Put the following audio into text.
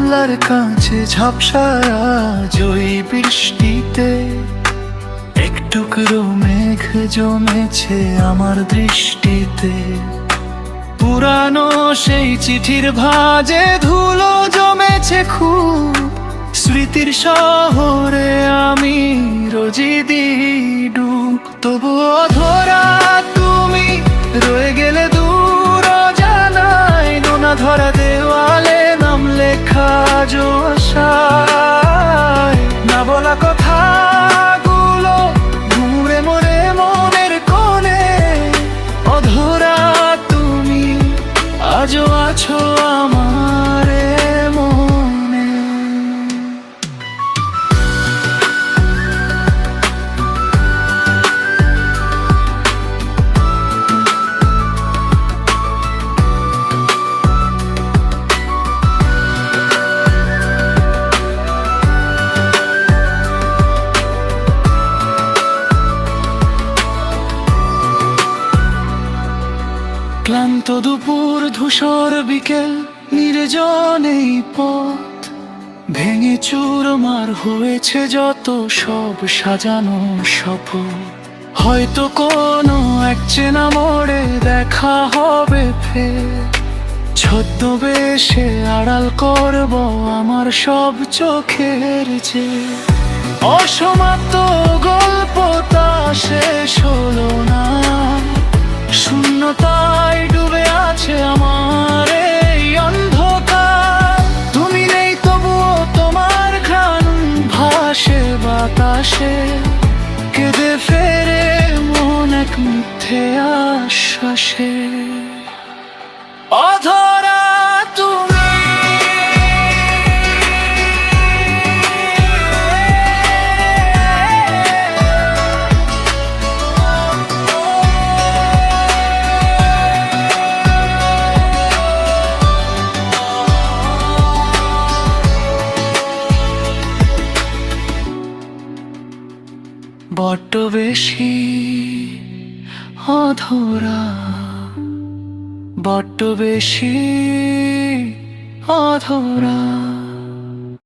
জানলার কাছে ঝাপসায়া জয়ী বৃষ্টিতে এক টুকরো মেঘ জমেছে আমার দৃষ্টিতে। পুরানো সেই চিঠির ভাঁজে ধুলো জমেছে খুব, স্মৃতির শহরে আমি রোজই দিই ডুব। তবুও ধরা তুমি রয়ে গেলে দূর জানাই, নোনা ধরা দেওয়ালে নাম লেখা আশায়। না বলা কথাগুলো ঘুরে মরে মনের কোণে, অধরা তুমি আজও আছো আমার মনে। ক্লান্ত দুপুর ধূসর বিকেল নির্জন এই পথ, ভেঙে চুরমার হয়েছে যত সব সাজানো শপথ। হয়তো কোনো এক চেনা মোড়ে দেখা হবে ফের, ছদ্মবেশে আড়াল করব আমার সব চোখের যে। অসমাপ্ত গল্পটা শেষ হলো না, শূন্যতায় ডুবে আছে আমার এই অন্ধকার। তুমি নেই তবুও তোমার ঘ্রাণ ভাসে বাতাসে, কেঁদে ফেরে মন এক মিথ্যে আশ্বাসে। অধরা তুমি বড্ড বেশি অধরা, বড্ড বেশি অধরা।